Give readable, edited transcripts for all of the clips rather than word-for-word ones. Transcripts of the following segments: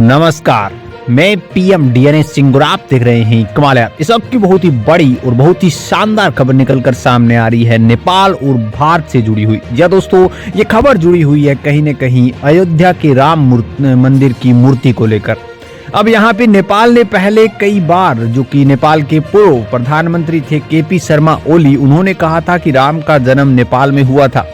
नमस्कार, मैं PM DNS Singh और आप देख रहे हैं कमाल ऐप। इस वक्त की बहुत ही बड़ी और बहुत ही शानदार खबर निकलकर सामने आ रही है नेपाल और भारत से जुड़ी हुई। या दोस्तों, ये खबर जुड़ी हुई है कहीं न कहीं अयोध्या के राम मंदिर की मूर्ति को लेकर। अब यहाँ पे नेपाल ने पहले कई बार, जो कि नेपाल के पूर्व प्रधानमंत्री थे केपी शर्मा ओली, उन्होंने कहा था कि राम का जन्म नेपाल में हुआ था।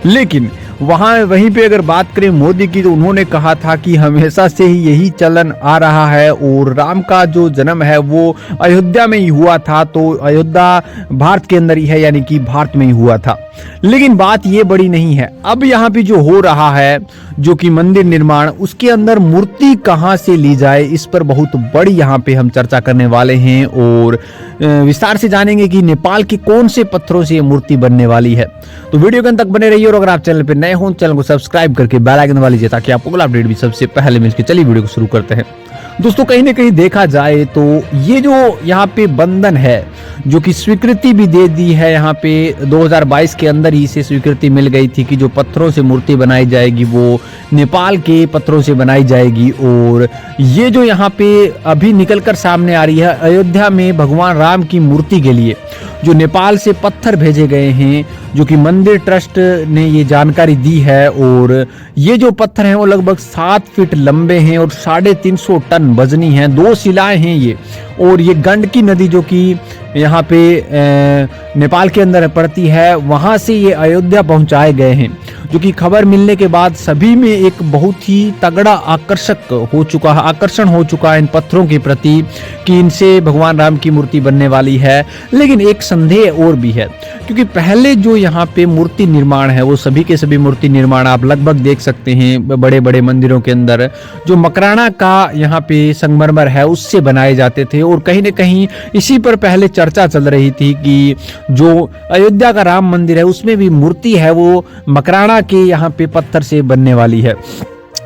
लेकिन वहीं पे अगर बात करें मोदी की, तो उन्होंने कहा था कि हमेशा से ही यही चलन आ रहा है और राम का जो जन्म है वो अयोध्या में ही हुआ था, तो अयोध्या भारत के अंदर ही है, यानी कि भारत में ही हुआ था। लेकिन बात ये बड़ी नहीं है। अब यहाँ पे जो हो रहा है, जो कि मंदिर निर्माण, उसके अंदर मूर्ति कहाँ से ली जाए, इस पर बहुत बड़ी यहाँ पे हम चर्चा करने वाले हैं और विस्तार से जानेंगे कि नेपाल के कौन से पत्थरों से ये मूर्ति बनने वाली है। तो वीडियो के अंत तक बने रहिए और अगर आप चैनल पर नए हो, चैनल को सब्सक्राइब करके बेल आइकन दबा लीजिए ताकि आपको अगला अपडेट भी सबसे पहले मिल सके। चलिए वीडियो को शुरू करते हैं। दोस्तों, कहीं न कहीं देखा जाए तो ये जो यहाँ पे बंधन है, जो कि स्वीकृति भी दे दी है, यहाँ पे 2022 के अंदर ही से स्वीकृति मिल गई थी कि जो पत्थरों से मूर्ति बनाई जाएगी वो नेपाल के पत्थरों से बनाई जाएगी। और ये जो यहाँ पे अभी निकलकर सामने आ रही है, अयोध्या में भगवान राम की मूर्ति के लिए जो नेपाल से पत्थर भेजे गए हैं, जो कि मंदिर ट्रस्ट ने ये जानकारी दी है। और ये जो पत्थर हैं वो लगभग 7 फीट लंबे हैं और 350 टन वजनी हैं। 2 शिलाएं हैं ये, और ये गंडकी नदी जो कि यहाँ पे नेपाल के अंदर पड़ती है, वहाँ से ये अयोध्या पहुँचाए गए हैं। जो कि खबर मिलने के बाद सभी में एक बहुत ही तगड़ा आकर्षण हो चुका है इन पत्थरों के प्रति कि इनसे भगवान राम की मूर्ति बनने वाली है। लेकिन एक संदेह और भी है, क्योंकि पहले जो यहाँ पे मूर्ति निर्माण है वो सभी के सभी मूर्ति निर्माण आप लगभग देख सकते हैं बड़े बड़े मंदिरों के अंदर, जो मकराना का यहाँ पे संगमरमर है उससे बनाए जाते थे। और कहीं न कहीं इसी पर पहले चर्चा चल रही थी कि जो अयोध्या का राम मंदिर है उसमें भी मूर्ति है वो मकराना के यहाँ पे पत्थर से बनने वाली है।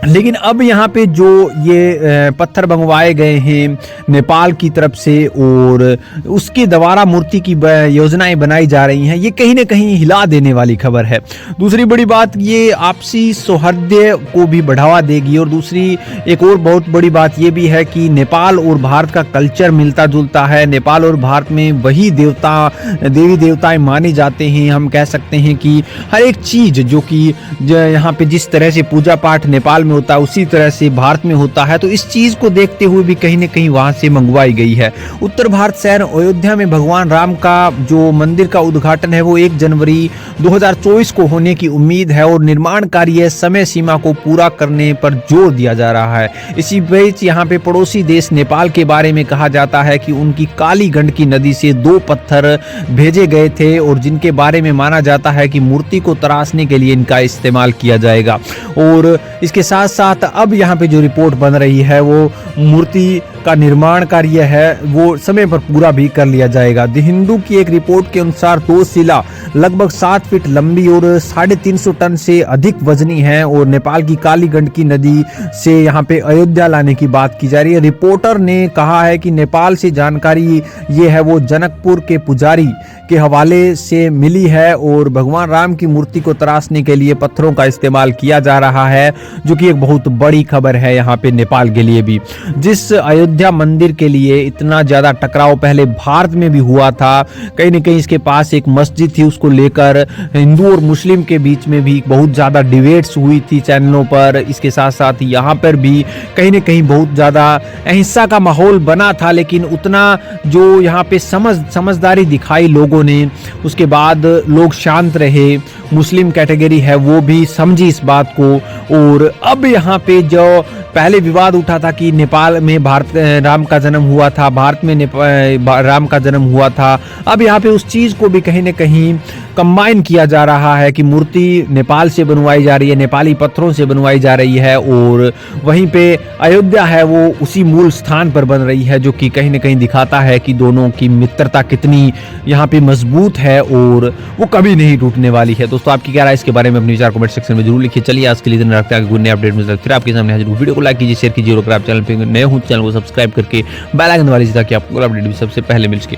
लेकिन अब यहाँ पे जो ये पत्थर मंगवाए गए हैं नेपाल की तरफ से और उसके द्वारा मूर्ति की योजनाएं बनाई जा रही हैं, ये कहीं न कहीं हिला देने वाली खबर है। दूसरी बड़ी बात, ये आपसी सौहार्द को भी बढ़ावा देगी। और दूसरी एक और बहुत बड़ी बात ये भी है कि नेपाल और भारत का कल्चर मिलता जुलता है। नेपाल और भारत में वही देवी देवताएं माने जाते हैं। हम कह सकते हैं कि हर एक चीज जो कि यहाँ पे जिस तरह से पूजा पाठ नेपाल में होता है उसी तरह से भारत में होता है, तो इस चीज को देखते हुए भी कहीं न कहीं वहां से मंगवाई गई है। उत्तर भारत शहर अयोध्या में भगवान राम का जो मंदिर का उद्घाटन है वो 1 जनवरी 2024 को होने की उम्मीद है और निर्माण कार्य समय सीमा को पूरा करने पर जोर दिया जा रहा है। इसी बीच यहाँ पे पड़ोसी देश नेपाल के बारे में कहा जाता है कि उनकी काली गंडकी नदी से 2 पत्थर भेजे गए थे और जिनके बारे में माना जाता है कि मूर्ति को तराशने के लिए इनका इस्तेमाल किया जाएगा। और इसके साथ साथ अब यहाँ पे जो रिपोर्ट बन रही है वो मूर्ति का निर्माण कार्य है वो समय पर पूरा भी कर लिया जाएगा। द हिंदू की एक रिपोर्ट के अनुसार 2 शिला लगभग 7 फीट लंबी और 350 टन से अधिक वजनी है और नेपाल की काली गंडकी नदी से यहाँ पे अयोध्या लाने की बात की जा रही है। रिपोर्टर ने कहा है कि नेपाल से जानकारी ये है वो जनकपुर के पुजारी के हवाले से मिली है और भगवान राम की मूर्ति को तराशने के लिए पत्थरों का इस्तेमाल किया जा रहा है, जो कि एक बहुत बड़ी खबर है यहाँ पे नेपाल के लिए भी। जिस अयोध्या मंदिर के लिए इतना ज्यादा टकराव पहले भारत में भी हुआ था, कहीं न कहीं इसके पास एक मस्जिद थी, उसको लेकर हिंदू और मुस्लिम के बीच में भी बहुत ज्यादा डिबेट्स हुई थी चैनलों पर। इसके साथ साथ यहाँ पर भी कहीं न कहीं बहुत ज्यादा अहिंसा का माहौल बना था, लेकिन उतना जो यहाँ पे समझदारी दिखाई लोगों ने, उसके बाद लोग शांत रहे। मुस्लिम कैटेगरी है वो भी समझी इस बात को। और अब यहाँ पे जो पहले विवाद उठा था कि नेपाल में राम का जन्म हुआ था, भारत में राम का जन्म हुआ था, अब यहाँ पे उस चीज को भी कहीं न कहीं कंबाइन किया जा रहा है कि मूर्ति नेपाल से बनवाई जा रही है, नेपाली पत्थरों से बनवाई जा रही है और वहीं पे अयोध्या है वो उसी मूल स्थान पर बन रही है, जो कि कहीं न कहीं दिखाता है कि दोनों की मित्रता कितनी यहाँ पे मजबूत है और वो कभी नहीं टूटने वाली है। दोस्तों, आपकी क्या राय इसके बारे में अपने विचार कमेंट सेक्शन में जरूर लिखिए। चलिए आज के लिए दिन रखते हैं, आगे नए अपडेट में फिर आपके सामने हाजिर। वीडियो को लाइक कीजिए, शेयर कीजिए और अगर आप चैनल पे नए हो चैनल को सब्सक्राइब करके बेल आइकन दबा लीजिए ताकि आपको अपडेट भी सबसे पहले मिल सके।